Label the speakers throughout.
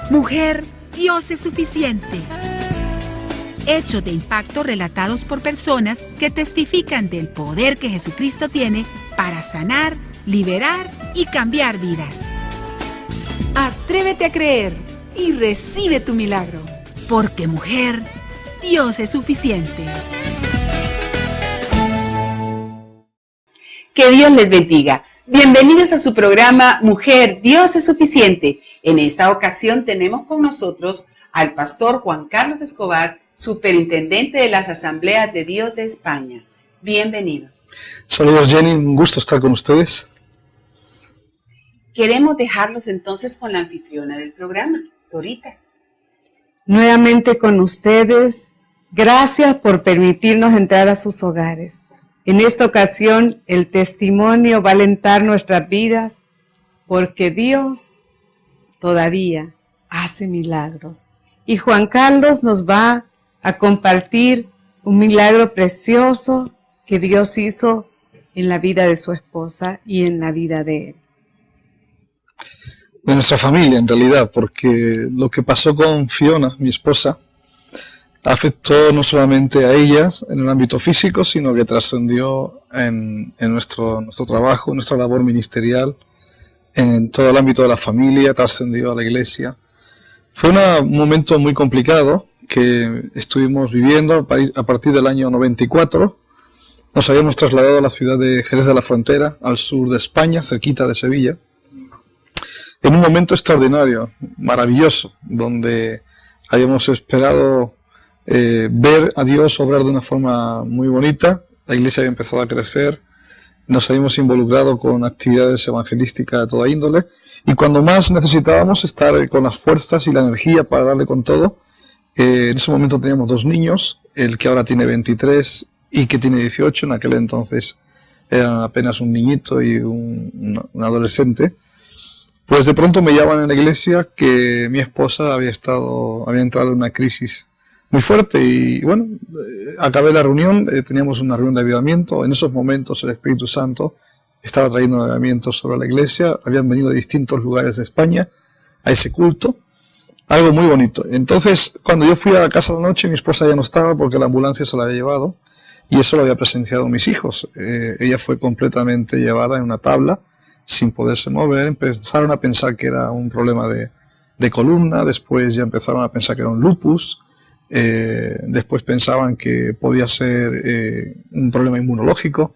Speaker 1: Mujer, Dios es suficiente. Hechos de impacto relatados por personas que testifican del poder que Jesucristo tiene para sanar, liberar y cambiar vidas. Atrévete a creer y recibe tu milagro. Porque mujer, Dios es suficiente.
Speaker 2: Que Dios les bendiga. Bienvenidos a su programa Mujer, Dios es suficiente. En esta ocasión tenemos con nosotros al pastor Juan Carlos Escobar, superintendente de las Asambleas de Dios de España. Bienvenido.
Speaker 3: Saludos, Jenny, un gusto estar con ustedes.
Speaker 2: Queremos dejarlos entonces con la anfitriona del programa, Dorita.
Speaker 4: Nuevamente con ustedes, gracias por permitirnos entrar a sus hogares. En esta ocasión, el testimonio va a alentar nuestras vidas porque Dios todavía hace milagros. Y Juan Carlos nos va a compartir un milagro precioso que Dios hizo en la vida de su esposa y en la vida de él.
Speaker 3: De nuestra familia, en realidad, porque lo que pasó con Fiona, mi esposa, afectó no solamente a ellas en el ámbito físico, sino que trascendió en nuestro trabajo, en nuestra labor ministerial, en todo el ámbito de la familia, trascendió a la iglesia. Fue un momento muy complicado que estuvimos viviendo a partir del año 94. Nos habíamos trasladado a la ciudad de Jerez de la Frontera, al sur de España, cerquita de Sevilla, en un momento extraordinario, maravilloso, donde habíamos esperado ver a Dios obrar de una forma muy bonita. La iglesia había empezado a crecer, nos habíamos involucrado con actividades evangelísticas de toda índole, y cuando más necesitábamos estar con las fuerzas y la energía para darle con todo, en ese momento teníamos 2 niños, el que ahora tiene 23 y que tiene 18, en aquel entonces era apenas un niñito y un adolescente. Pues de pronto me llaman en la iglesia que mi esposa había entrado en una crisis muy fuerte y bueno, acabé la reunión, teníamos una reunión de avivamiento. En esos momentos el Espíritu Santo estaba trayendo avivamiento sobre la iglesia, habían venido de distintos lugares de España a ese culto, algo muy bonito. Entonces, cuando yo fui a casa a la noche, mi esposa ya no estaba porque la ambulancia se la había llevado y eso lo había presenciado mis hijos. Ella fue completamente llevada en una tabla, sin poderse mover. Empezaron a pensar que era un problema de columna, después ya empezaron a pensar que era un lupus, después pensaban que podía ser un problema inmunológico.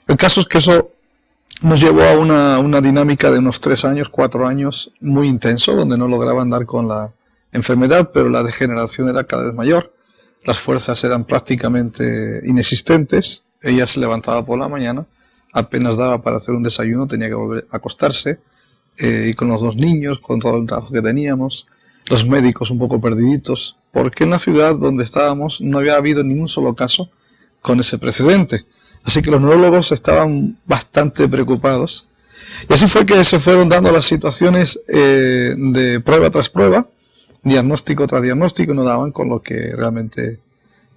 Speaker 3: El caso es que eso nos llevó a una dinámica de unos 3 años, 4 años muy intenso, donde no lograban dar con la enfermedad, pero la degeneración era cada vez mayor. Las fuerzas eran prácticamente inexistentes. Ella se levantaba por la mañana, apenas daba para hacer un desayuno, tenía que volver a acostarse, y con los 2 niños, con todo el trabajo que teníamos, los médicos un poco perdiditos, porque en la ciudad donde estábamos no había habido ningún solo caso con ese precedente. Así que los neurólogos estaban bastante preocupados. Y así fue que se fueron dando las situaciones de prueba tras prueba, diagnóstico tras diagnóstico, y no daban con lo que realmente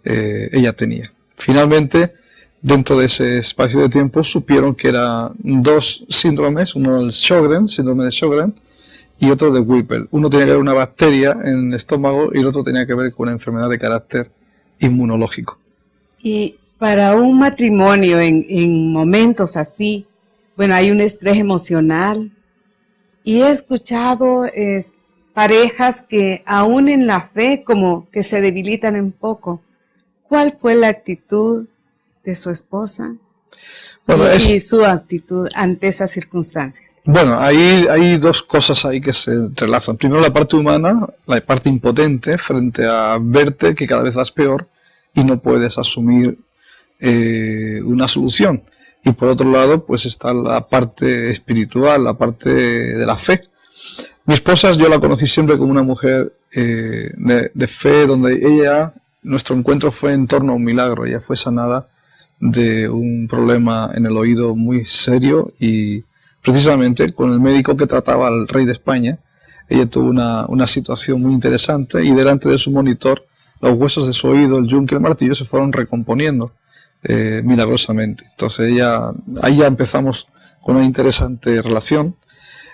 Speaker 3: ella tenía. Finalmente, dentro de ese espacio de tiempo, supieron que eran 2 síndromes, uno el Sjögren, síndrome de Sjögren, y otro de Whipple. Uno tenía que ver una bacteria en el estómago y el otro tenía que ver con una enfermedad de carácter inmunológico.
Speaker 4: Y para un matrimonio en momentos así, bueno, hay un estrés emocional y he escuchado parejas que aún en la fe como que se debilitan un poco. ¿Cuál fue la actitud de su esposa y su actitud ante esas circunstancias?
Speaker 3: Bueno, hay 2 cosas ahí que se entrelazan. Primero, la parte humana, la parte impotente frente a verte que cada vez vas peor y no puedes asumir una solución. Y por otro lado, pues está la parte espiritual, la parte de la fe. Mi esposa, yo la conocí siempre como una mujer de fe, donde nuestro encuentro fue en torno a un milagro. Ella fue sanada de un problema en el oído muy serio y precisamente con el médico que trataba al rey de España, ella tuvo una situación muy interesante y delante de su monitor los huesos de su oído, el yunque y el martillo se fueron recomponiendo milagrosamente. Entonces ahí ya empezamos con una interesante relación.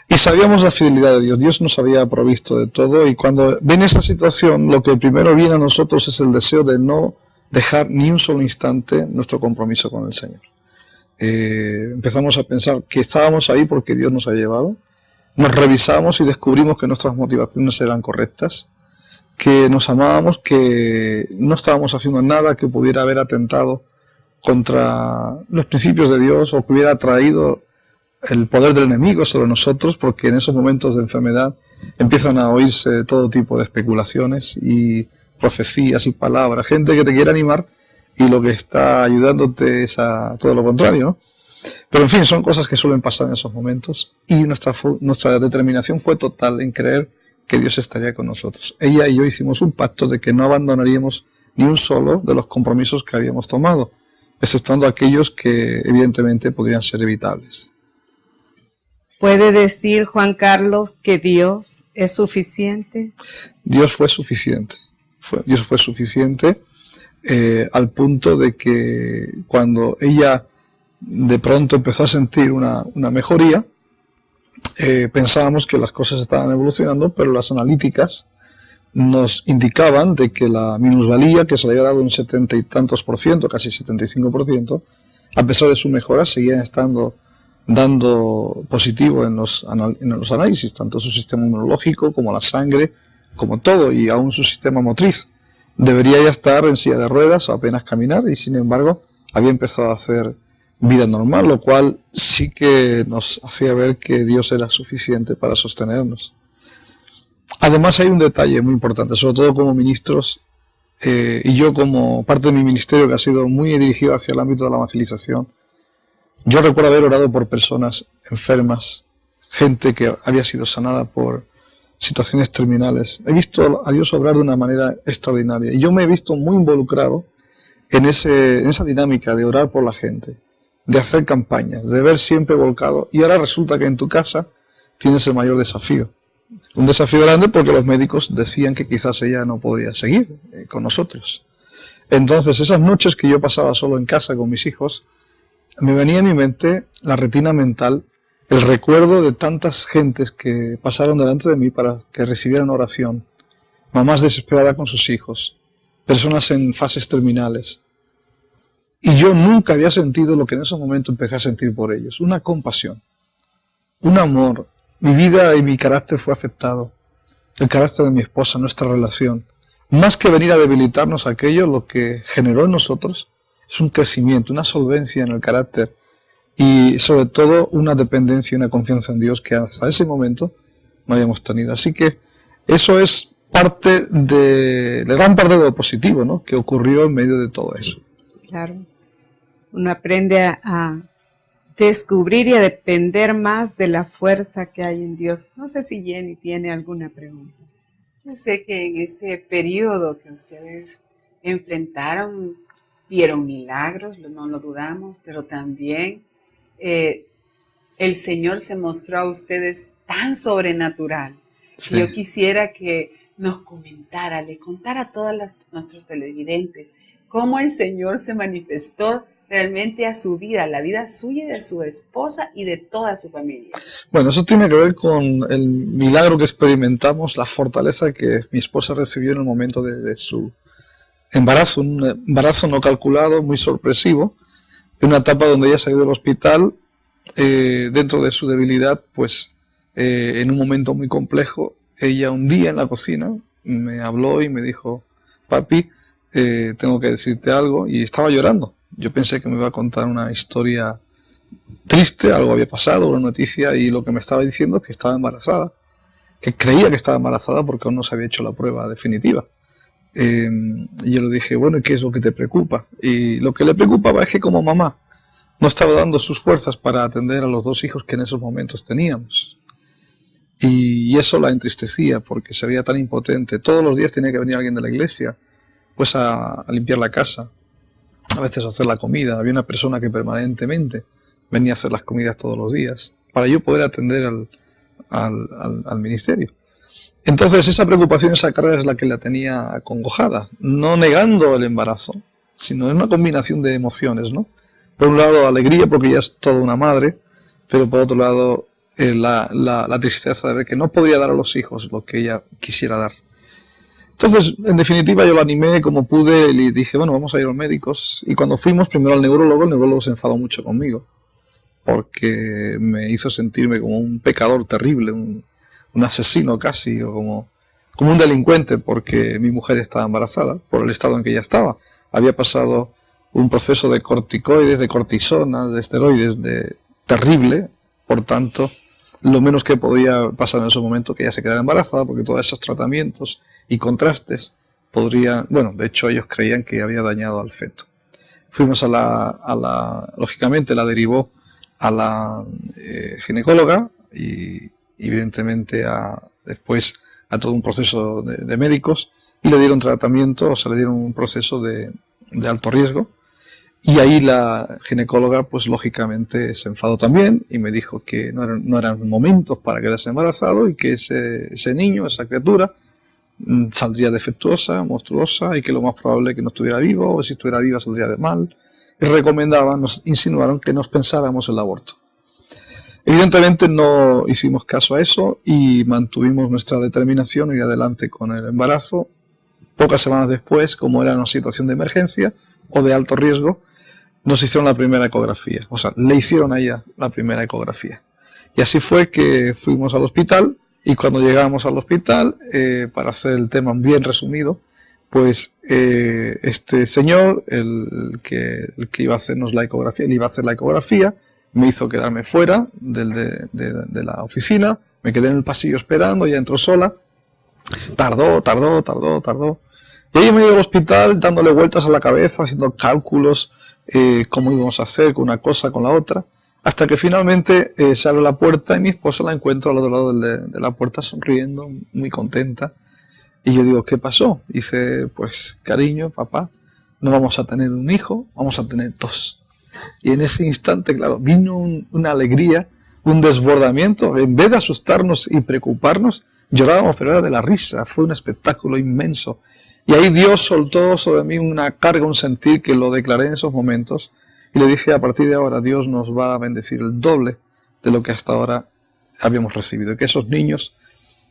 Speaker 3: Y sabíamos la fidelidad de Dios. Dios nos había provisto de todo, y cuando viene esta situación, lo que primero viene a nosotros es el deseo de no dejar ni un solo instante nuestro compromiso con el Señor. Empezamos a pensar que estábamos ahí porque Dios nos había llevado. Nos revisamos y descubrimos que nuestras motivaciones eran correctas, que nos amábamos, que no estábamos haciendo nada que pudiera haber atentado contra los principios de Dios o que hubiera traído el poder del enemigo sobre nosotros, porque en esos momentos de enfermedad empiezan a oírse todo tipo de especulaciones y profecías y palabras, gente que te quiere animar y lo que está ayudándote es a todo lo contrario, ¿no? Pero en fin, son cosas que suelen pasar en esos momentos, y nuestra determinación fue total en creer que Dios estaría con nosotros. Ella y yo hicimos un pacto de que no abandonaríamos ni un solo de los compromisos que habíamos tomado, exceptuando aquellos que evidentemente podrían ser evitables.
Speaker 4: ¿Puede decir Juan Carlos que Dios es suficiente?
Speaker 3: Dios fue suficiente. Dios fue suficiente al punto de que cuando ella de pronto empezó a sentir una mejoría, pensábamos que las cosas estaban evolucionando, pero las analíticas nos indicaban de que la minusvalía, que se le había dado un 70 y tantos por ciento, casi 75%, a pesar de su mejora, seguía estando dando positivo en los análisis, tanto su sistema inmunológico como la sangre, como todo, y aún su sistema motriz. Debería ya estar en silla de ruedas o apenas caminar, y sin embargo había empezado a hacer vida normal, lo cual sí que nos hacía ver que Dios era suficiente para sostenernos. Además hay un detalle muy importante, sobre todo como ministros, y yo como parte de mi ministerio que ha sido muy dirigido hacia el ámbito de la evangelización. Yo recuerdo haber orado por personas enfermas, gente que había sido sanada por situaciones terminales. He visto a Dios obrar de una manera extraordinaria, y yo me he visto muy involucrado en esa dinámica de orar por la gente, de hacer campañas, de ver siempre volcado, y ahora resulta que en tu casa tienes el mayor desafío. Un desafío grande porque los médicos decían que quizás ella no podría seguir con nosotros. Entonces, esas noches que yo pasaba solo en casa con mis hijos, me venía en mi mente, la retina mental, el recuerdo de tantas gentes que pasaron delante de mí para que recibieran oración, mamás desesperadas con sus hijos, personas en fases terminales. Y yo nunca había sentido lo que en ese momento empecé a sentir por ellos, una compasión, un amor. Mi vida y mi carácter fue afectado, el carácter de mi esposa, nuestra relación. Más que venir a debilitarnos aquello, lo que generó en nosotros es un crecimiento, una solvencia en el carácter y sobre todo una dependencia y una confianza en Dios que hasta ese momento no habíamos tenido. Así que eso es parte de la gran parte de lo positivo, ¿no?, que ocurrió en medio de todo eso.
Speaker 4: Claro, uno aprende a descubrir y a depender más de la fuerza que hay en Dios. No sé si Jenny tiene alguna pregunta.
Speaker 2: Yo sé que en este periodo que ustedes enfrentaron, vieron milagros, no lo dudamos, pero también el Señor se mostró a ustedes tan sobrenatural. Sí. Yo quisiera que nos comentara, le contara a todos nuestros televidentes cómo el Señor se manifestó realmente a su vida, a la vida suya y de su esposa y de toda su familia.
Speaker 3: Bueno, eso tiene que ver con el milagro que experimentamos, la fortaleza que mi esposa recibió en el momento de su embarazo, un embarazo no calculado, muy sorpresivo, en una etapa donde ella salió del hospital, dentro de su debilidad, pues en un momento muy complejo, ella un día en la cocina me habló y me dijo: papi, tengo que decirte algo, y estaba llorando. Yo pensé que me iba a contar una historia triste, algo había pasado, una noticia, y lo que me estaba diciendo es que estaba embarazada, que creía que estaba embarazada porque aún no se había hecho la prueba definitiva. Y yo le dije: bueno, ¿y qué es lo que te preocupa? Y lo que le preocupaba es que como mamá no estaba dando sus fuerzas para atender a los dos hijos que en esos momentos teníamos. Y eso la entristecía porque se veía tan impotente. Todos los días tenía que venir alguien de la iglesia pues a limpiar la casa, a veces a hacer la comida. Había una persona que permanentemente venía a hacer las comidas todos los días para yo poder atender al ministerio. Entonces esa preocupación, esa carga es la que la tenía acongojada, no negando el embarazo, sino en una combinación de emociones, ¿no? Por un lado alegría porque ella es toda una madre, pero por otro lado la tristeza de ver que no podía dar a los hijos lo que ella quisiera dar. Entonces, en definitiva, yo la animé como pude y dije, bueno, vamos a ir a los médicos. Y cuando fuimos primero al neurólogo, el neurólogo se enfadó mucho conmigo, porque me hizo sentirme como un pecador terrible, un asesino casi, o como un delincuente, porque mi mujer estaba embarazada, por el estado en que ella estaba. Había pasado un proceso de corticoides, de cortisona, de esteroides, terrible. Por tanto, lo menos que podía pasar en ese momento que ella se quedara embarazada, porque todos esos tratamientos y contrastes podrían, bueno, de hecho ellos creían que había dañado al feto. Fuimos lógicamente la derivó a la ginecóloga y evidentemente después a todo un proceso de médicos, y le dieron tratamiento, o sea, le dieron un proceso de alto riesgo. Y ahí la ginecóloga, pues lógicamente se enfadó también y me dijo que no eran momentos para quedarse embarazado y que ese niño, esa criatura, saldría defectuosa, monstruosa, y que lo más probable es que no estuviera vivo, o si estuviera viva saldría de mal. Y nos insinuaron que nos pensáramos el aborto. Evidentemente no hicimos caso a eso y mantuvimos nuestra determinación y adelante con el embarazo. Pocas semanas después, como era una situación de emergencia o de alto riesgo, nos hicieron la primera ecografía. O sea, le hicieron a ella la primera ecografía. Y así fue que fuimos al hospital, y cuando llegamos al hospital, para hacer el tema bien resumido, pues este señor, el que iba a hacernos la ecografía, él iba a hacer la ecografía, me hizo quedarme fuera de la oficina, me quedé en el pasillo esperando, ella entró sola, tardó. Y ella me dio al hospital dándole vueltas a la cabeza, haciendo cálculos, cómo íbamos a hacer con una cosa, con la otra, hasta que finalmente se abre la puerta y mi esposa la encuentro al otro lado de la puerta sonriendo, muy contenta. Y yo digo, ¿qué pasó? Dice, pues cariño, papá, no vamos a tener un hijo, vamos a tener 2. Y en ese instante, claro, vino una alegría, un desbordamiento. En vez de asustarnos y preocuparnos, llorábamos, pero era de la risa. Fue un espectáculo inmenso. Y ahí Dios soltó sobre mí una carga, un sentir que lo declaré en esos momentos. Y le dije, a partir de ahora Dios nos va a bendecir el doble de lo que hasta ahora habíamos recibido. Y que esos niños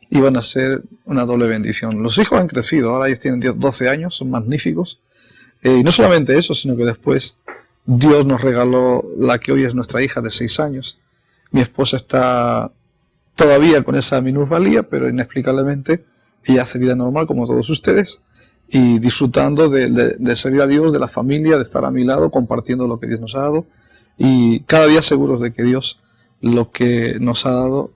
Speaker 3: iban a ser una doble bendición. Los hijos han crecido, ahora ellos tienen 12 años, son magníficos. Y no solamente eso, sino que después Dios nos regaló la que hoy es nuestra hija de 6 años. Mi esposa está todavía con esa minusvalía, pero inexplicablemente ella hace vida normal como todos ustedes, y disfrutando de servir a Dios, de la familia, de estar a mi lado, compartiendo lo que Dios nos ha dado, y cada día seguros de que Dios lo que nos ha dado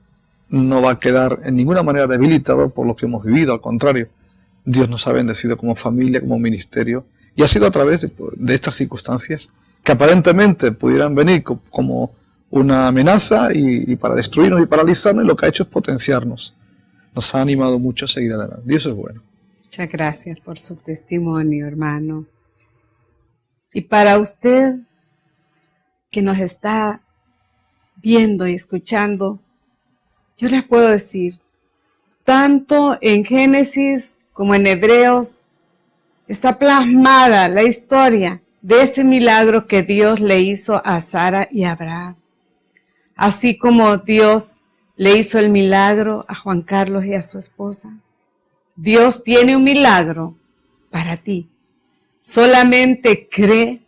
Speaker 3: no va a quedar en ninguna manera debilitado por lo que hemos vivido. Al contrario, Dios nos ha bendecido como familia, como ministerio, y ha sido a través de estas circunstancias que aparentemente pudieran venir como una amenaza y para destruirnos y paralizarnos, y lo que ha hecho es potenciarnos. Nos ha animado mucho a seguir adelante. Dios es bueno.
Speaker 4: Muchas gracias por su testimonio, hermano. Y para usted que nos está viendo y escuchando, yo les puedo decir, tanto en Génesis como en Hebreos, está plasmada la historia de ese milagro que Dios le hizo a Sara y a Abraham. Así como Dios le hizo el milagro a Juan Carlos y a su esposa. Dios tiene un milagro para ti. Solamente cree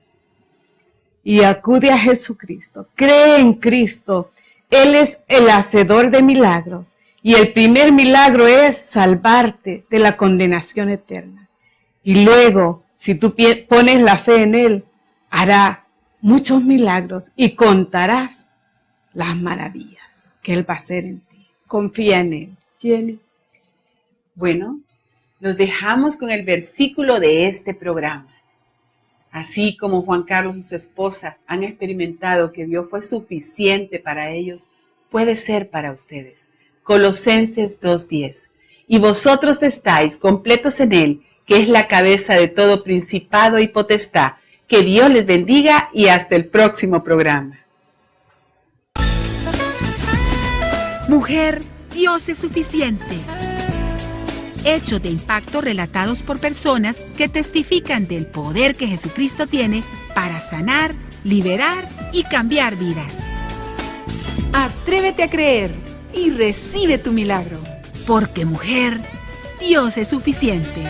Speaker 4: y acude a Jesucristo. Cree en Cristo. Él es el hacedor de milagros. Y el primer milagro es salvarte de la condenación eterna. Y luego, si tú pones la fe en Él, hará muchos milagros y contarás las maravillas que Él va a hacer en ti. Confía en Él. Jenny.
Speaker 2: Bueno, los dejamos con el versículo de este programa. Así como Juan Carlos y su esposa han experimentado que Dios fue suficiente para ellos, puede ser para ustedes. Colosenses 2:10. Y vosotros estáis completos en Él, que es la cabeza de todo principado y potestad. Que Dios les bendiga y hasta el próximo programa.
Speaker 1: Mujer, Dios es suficiente. Hechos de impacto relatados por personas que testifican del poder que Jesucristo tiene para sanar, liberar y cambiar vidas. Atrévete a creer y recibe tu milagro. Porque mujer, Dios es suficiente.